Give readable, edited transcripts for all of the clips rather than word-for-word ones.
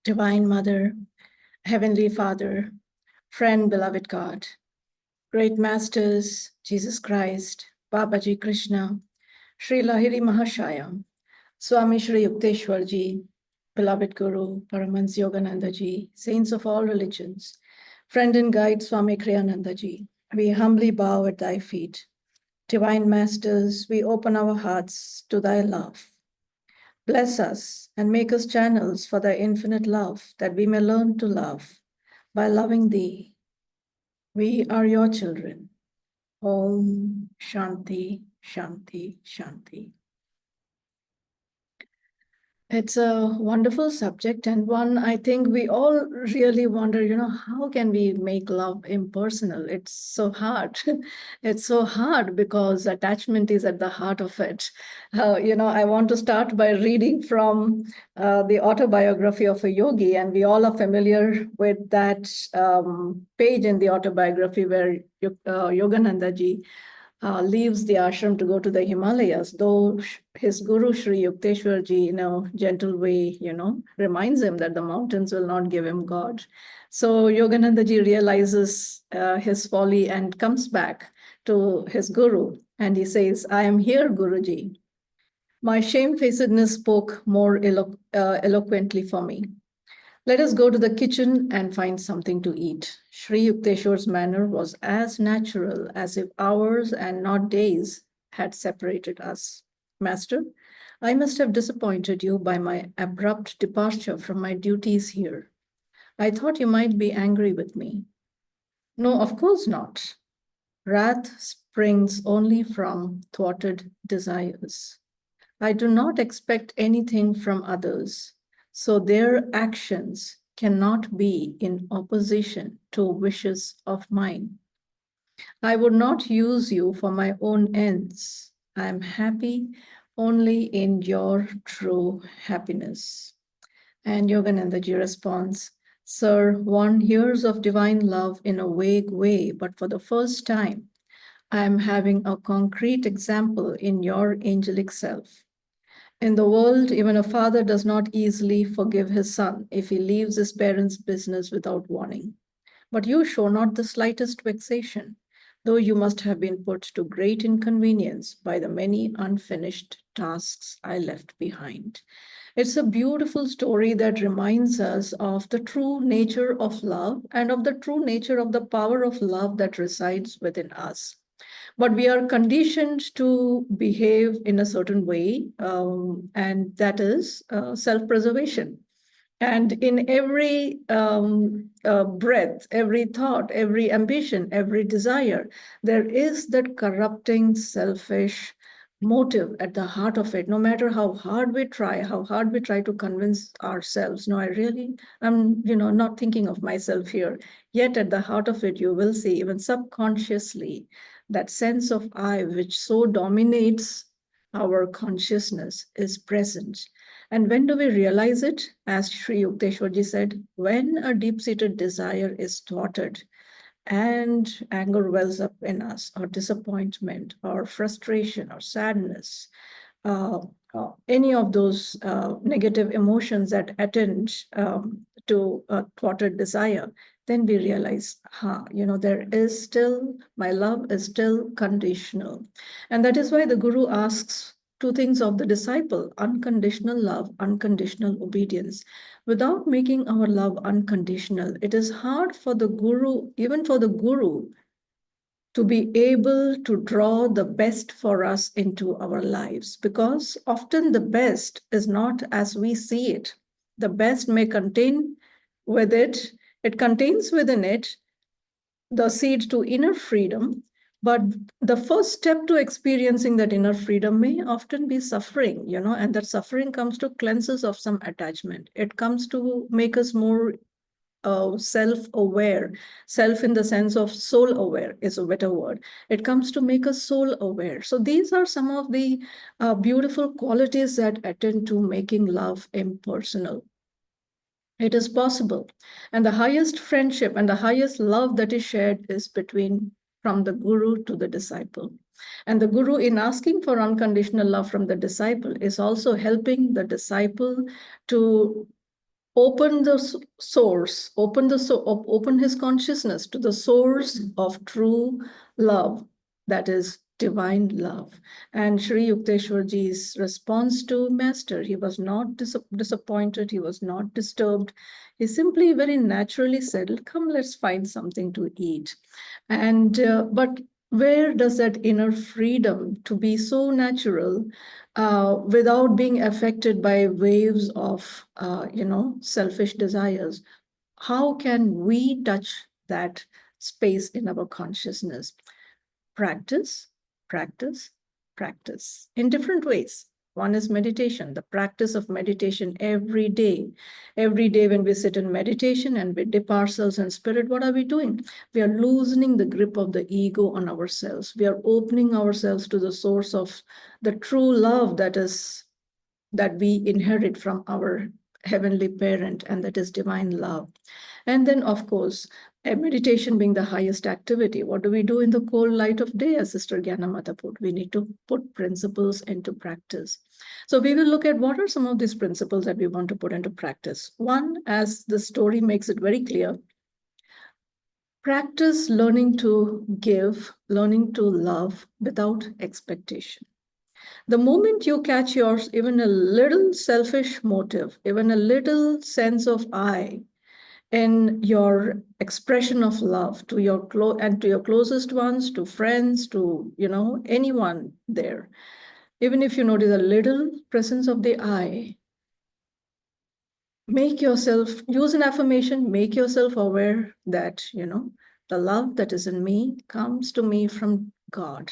Divine Mother, Heavenly Father, Friend, Beloved God, Great Masters, Jesus Christ, Babaji Krishna, Sri Lahiri Mahashaya, Swami Shri Yukteswar Ji, Beloved Guru, Paramhansa Yogananda Ji, Saints of all religions, Friend and Guide Swami Kriyananda Ji, we humbly bow at thy feet. Divine Masters, we open our hearts to thy love. Bless us and make us channels for thy infinite love, that we may learn to love. By loving thee, we are your children. Om Shanti, Shanti, Shanti. It's a wonderful subject, and one I think we all really wonder, how can we make love impersonal? It's so hard. It's so hard because attachment is at the heart of it. I want to start by reading from the autobiography of a yogi, and we all are familiar with that page in the autobiography where Yogananda ji leaves the ashram to go to the Himalayas, though his guru Sri Yukteswar Ji, in a gentle way, reminds him that the mountains will not give him God. So Yogananda Ji realizes his folly and comes back to his guru, and he says, "I am here, Guruji." My shamefacedness spoke more eloquently for me. Let us go to the kitchen and find something to eat. Sri Yukteswar's manner was as natural as if hours and not days had separated us. Master, I must have disappointed you by my abrupt departure from my duties here. I thought you might be angry with me. No, of course not. Wrath springs only from thwarted desires. I do not expect anything from others, so their actions cannot be in opposition to wishes of mine. I would not use you for my own ends. I am happy only in your true happiness. And Yogananda ji responds, Sir, one hears of divine love in a vague way, but for the first time, I am having a concrete example in your angelic self. In the world, even a father does not easily forgive his son if he leaves his parents' business without warning. But you show not the slightest vexation, though you must have been put to great inconvenience by the many unfinished tasks I left behind. It's a beautiful story that reminds us of the true nature of love and of the true nature of the power of love that resides within us. But we are conditioned to behave in a certain way, and that is self-preservation. And in every breath, every thought, every ambition, every desire, there is that corrupting, selfish motive at the heart of it. No matter how hard we try, to convince ourselves, no, I'm, not thinking of myself here. Yet at the heart of it, you will see, even subconsciously, that sense of I, which so dominates our consciousness, is present. And when do we realize it? As Sri Yukteswarji said, when a deep-seated desire is thwarted and anger wells up in us, or disappointment, or frustration, or sadness, any of those negative emotions that attend to thwarted desire, then we realize, there is still, my love is still conditional. And that is why the Guru asks two things of the disciple: unconditional love, unconditional obedience. Without making our love unconditional, it is hard for the Guru, even for the Guru, to be able to draw the best for us into our lives, because often the best is not as we see it. The best may contain with it, it contains within it the seed to inner freedom, but the first step to experiencing that inner freedom may often be suffering, and that suffering comes to cleanse us of some attachment. It comes to make us more self-aware. Self in the sense of soul-aware is a better word. It comes to make us soul-aware. So these are some of the beautiful qualities that attend to making love impersonal. It is possible. And the highest friendship and the highest love that is shared is from the Guru to the disciple. And the Guru, in asking for unconditional love from the disciple, is also helping the disciple to open the source, open his consciousness to the source of true love, that is divine love. And Sri Yukteswarji's response to Master, he was not disappointed, he was not disturbed. He simply very naturally said, "Come, let's find something to eat." And but where does that inner freedom to be so natural without being affected by waves of, selfish desires? How can we touch that space in our consciousness? Practice, practice, practice in different ways. One is meditation, the practice of meditation every day. Every day when we sit in meditation and we dip ourselves in spirit, what are we doing? We are loosening the grip of the ego on ourselves. We are opening ourselves to the source of the true love that we inherit from our heavenly parent, and that is divine love. And then, of course, meditation being the highest activity, what do we do in the cold light of day? As Sister Gyanamata put, we need to put principles into practice. So we will look at what are some of these principles that we want to put into practice. One, as the story makes it very clear, practice learning to give, learning to love without expectation. The moment you catch yours, even a little selfish motive, even a little sense of I in your expression of love to your and to your closest ones, to friends, to anyone there, even if you notice a little presence of the I, make yourself use an affirmation, make yourself aware that the love that is in me comes to me from God,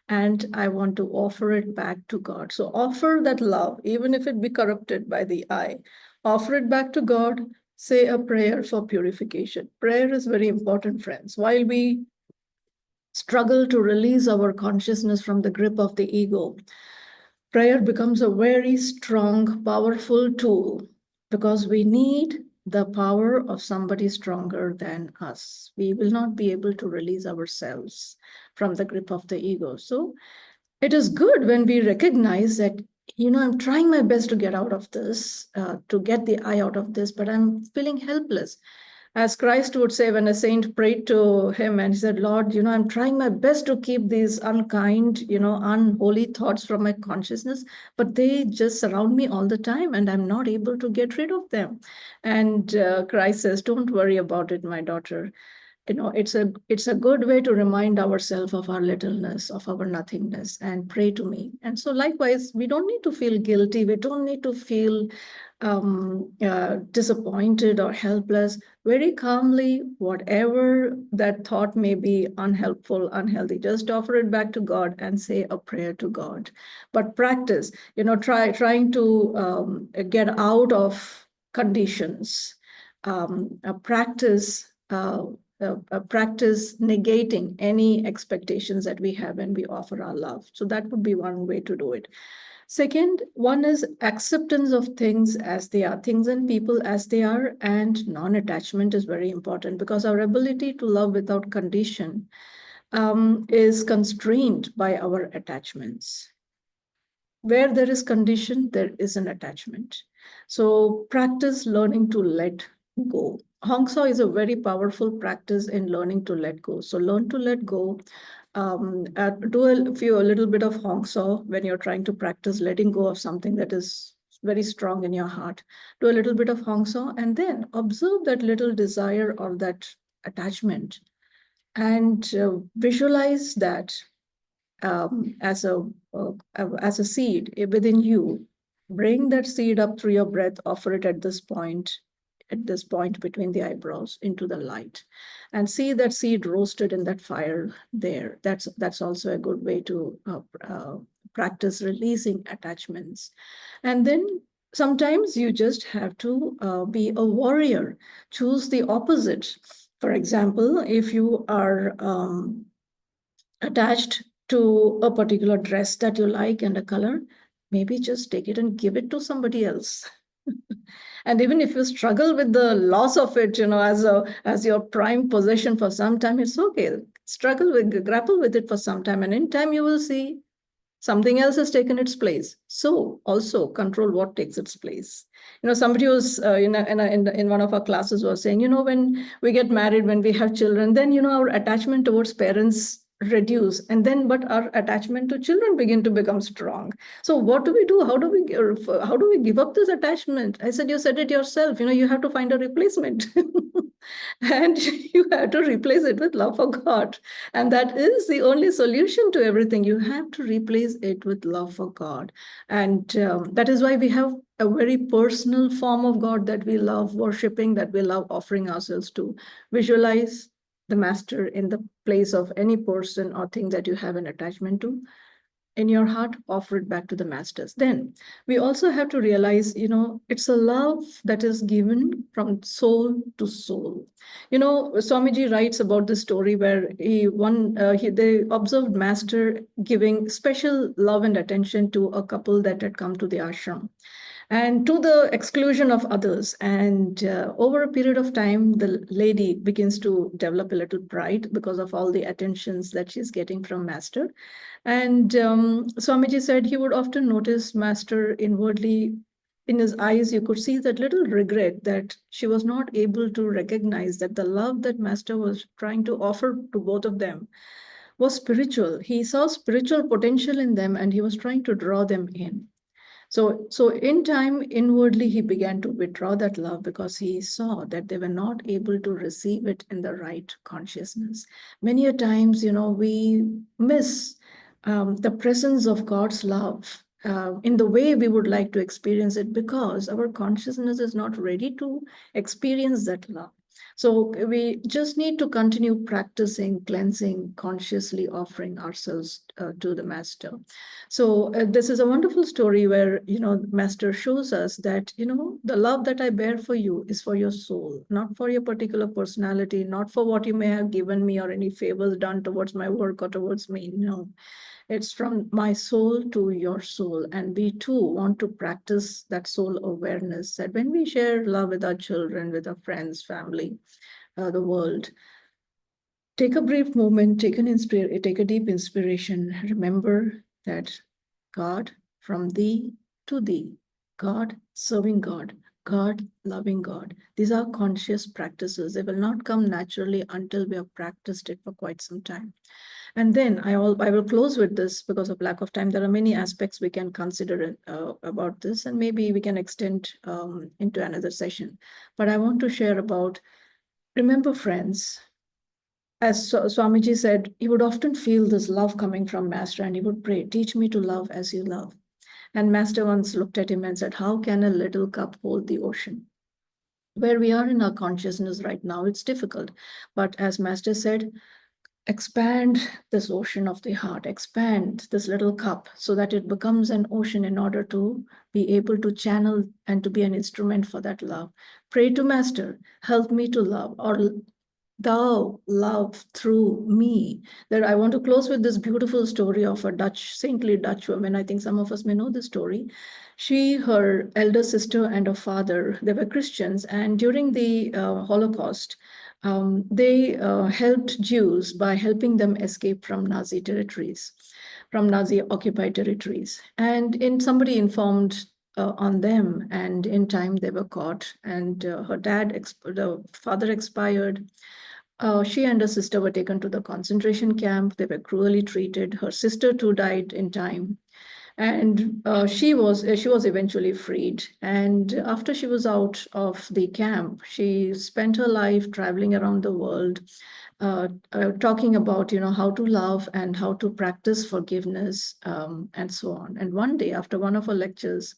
and I want to offer it back to God. So offer that love, even if it be corrupted by the I. Offer it back to God. Say a prayer for purification. Prayer is very important, friends. While we struggle to release our consciousness from the grip of the ego, prayer becomes a very strong, powerful tool, because we need the power of somebody stronger than us. We will not be able to release ourselves from the grip of the ego. So it is good when we recognize that, I'm trying my best to get out of this, to get the I out of this, but I'm feeling helpless. As Christ would say, when a saint prayed to him and he said, "Lord, I'm trying my best to keep these unkind, unholy thoughts from my consciousness, but they just surround me all the time and I'm not able to get rid of them." And Christ says, "Don't worry about it, my daughter. It's a good way to remind ourselves of our littleness, of our nothingness, and pray to me." And so likewise, we don't need to feel guilty, we don't need to feel disappointed or helpless. Very calmly, whatever that thought may be, unhelpful, unhealthy, just offer it back to God and say a prayer to God. But practice, trying to get out of conditions, practice negating any expectations that we have when we offer our love. So that would be one way to do it. Second, one is acceptance of things as they are, things and people as they are, and non-attachment is very important, because our ability to love without condition is constrained by our attachments. Where there is condition, there is an attachment. So practice learning to let go. Hongso is a very powerful practice in learning to let go. So learn to let go. Do a little bit of Hongso when you're trying to practice letting go of something that is very strong in your heart. Do a little bit of Hongso and then observe that little desire or that attachment, and visualize that as a seed within you. Bring that seed up through your breath, offer it at this point between the eyebrows into the light, and see that seed roasted in that fire there. That's also a good way to practice releasing attachments. And then sometimes you just have to be a warrior. Choose the opposite. For example, if you are attached to a particular dress that you like and a color, maybe just take it and give it to somebody else. And even if you struggle with the loss of it, as your prime possession for some time, it's okay. Grapple with it for some time, and in time you will see Something else has taken its place. So also control what takes its place. Somebody was in one of our classes was saying, when we get married, when we have children, then our attachment towards parents reduce, and then but our attachment to children begin to become strong. So what do we do? How do we give up this attachment? I said, you said it yourself. You have to find a replacement. And you have to replace it with love for God. And that is the only solution to everything. You have to replace it with love for God. And that is why we have a very personal form of God that we love worshiping, that we love offering ourselves to. Visualize the master in the place of any person or thing that you have an attachment to. In your heart, offer it back to the masters. Then we also have to realize, it's a love that is given from soul to soul. Swamiji writes about this story where they observed master giving special love and attention to a couple that had come to the ashram, and to the exclusion of others. And over a period of time, the lady begins to develop a little pride because of all the attentions that she's getting from master. And Swamiji said he would often notice master inwardly. In his eyes, you could see that little regret that she was not able to recognize that the love that master was trying to offer to both of them was spiritual. He saw spiritual potential in them, and he was trying to draw them in. So in time, inwardly, he began to withdraw that love because he saw that they were not able to receive it in the right consciousness. Many a times, we miss the presence of God's love in the way we would like to experience it because our consciousness is not ready to experience that love. So we just need to continue practicing cleansing, consciously offering ourselves to the master. So this is a wonderful story where, master shows us that, the love that I bear for you is for your soul, not for your particular personality, not for what you may have given me or any favors done towards my work or towards me. No, it's from my soul to your soul. And we too want to practice that soul awareness that when we share love with our children, with our friends, family, the world, take a brief moment, take a deep inspiration. Remember that God from thee to thee, God serving God, God loving God. These are conscious practices. They will not come naturally until we have practiced it for quite some time. And then I will close with this because of lack of time. There are many aspects we can consider about this, and maybe we can extend into another session. But I want to share about, remember friends, as Swamiji said, he would often feel this love coming from Master and he would pray, teach me to love as you love. And Master once looked at him and said, how can a little cup hold the ocean? Where we are in our consciousness right now, it's difficult. But as Master said, expand this ocean of the heart, expand this little cup so that it becomes an ocean in order to be able to channel and to be an instrument for that love. Pray to Master, help me to love, or thou love through me. That I want to close with this beautiful story of a saintly Dutch woman. I think some of us may know the story. She, her elder sister, and her father, they were Christians, and during the Holocaust, they helped Jews by helping them escape from Nazi territories, from Nazi occupied territories. And somebody informed on them, and in time they were caught. And the father expired. She and her sister were taken to the concentration camp. They were cruelly treated. Her sister too died in time, and she was eventually freed. And after she was out of the camp, she spent her life traveling around the world, talking about how to love and how to practice forgiveness, and so on. And one day, after one of her lectures,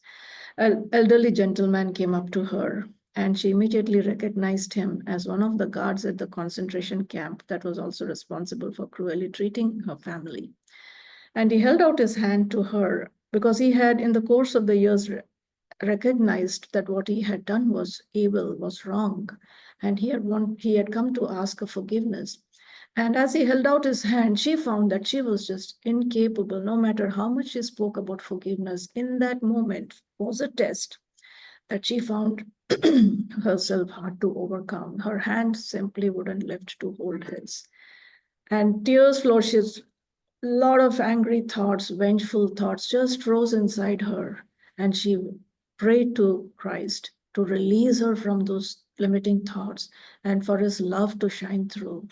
an elderly gentleman came up to her, and she immediately recognized him as one of the guards at the concentration camp that was also responsible for cruelly treating her family. And he held out his hand to her because he had, in the course of the years, recognized that what he had done was evil, was wrong, and he had come to ask her forgiveness. And as he held out his hand, she found that she was just incapable, no matter how much she spoke about forgiveness. In that moment was a test that she found herself hard to overcome. Her hand simply wouldn't lift to hold his. And tears flowed. lot of angry thoughts, vengeful thoughts just rose inside her. And she prayed to Christ to release her from those limiting thoughts and for his love to shine through.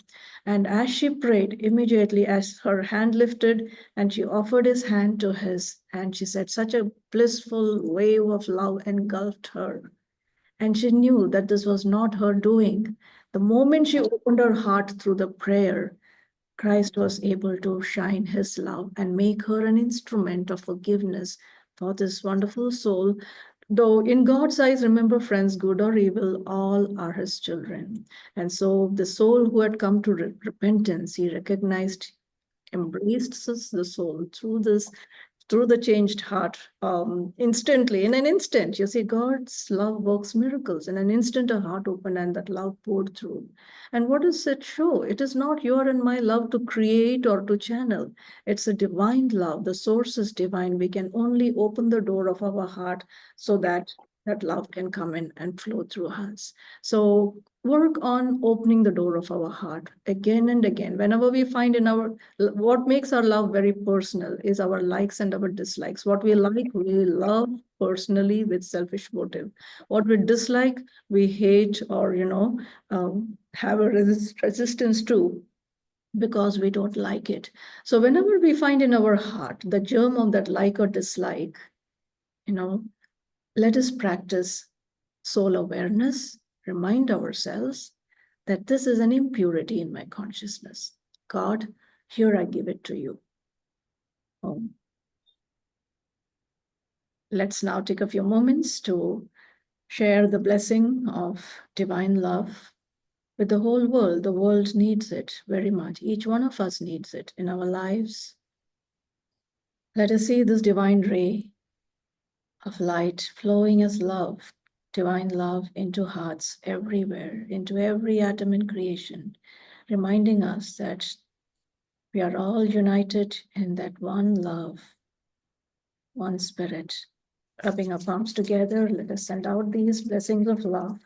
And as she prayed, immediately as her hand lifted and she offered his hand to his, and she said, such a blissful wave of love engulfed her. And she knew that this was not her doing. The moment she opened her heart through the prayer, Christ was able to shine his love and make her an instrument of forgiveness for this wonderful soul. Though in God's eyes, remember, friends, good or evil, all are his children. And so the soul who had come to repentance, he recognized, embraced the soul through the changed heart, instantly, in an instant. You see, God's love works miracles. In an instant, a heart opened and that love poured through. And what does it show? It is not your and my love to create or to channel. It's a divine love. The source is divine. We can only open the door of our heart so that that love can come in and flow through us. So work on opening the door of our heart again and again. Whenever we find in our, what makes our love very personal is our likes and our dislikes. What we like, we love personally with selfish motive. What we dislike, we hate or, have a resistance to because we don't like it. So whenever we find in our heart the germ of that like or dislike, you know, let us practice soul awareness, remind ourselves that this is an impurity in my consciousness. God, here I give it to you. Let's now take a few moments to share the blessing of divine love with the whole world. The world needs it very much. Each one of us needs it in our lives. Let us see this divine ray of light flowing as love, divine love into hearts everywhere, into every atom in creation, reminding us that we are all united in that one love, one spirit. Rubbing our palms together, let us send out these blessings of love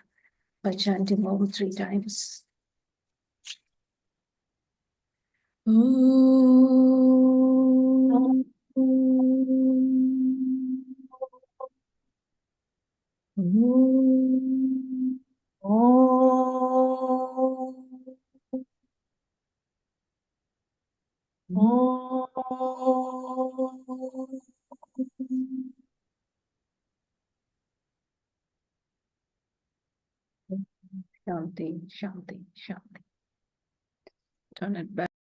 by chanting Om 3 times. Om. Om. Om. Om. Shanti, Shanti, Shanti. Turn it back.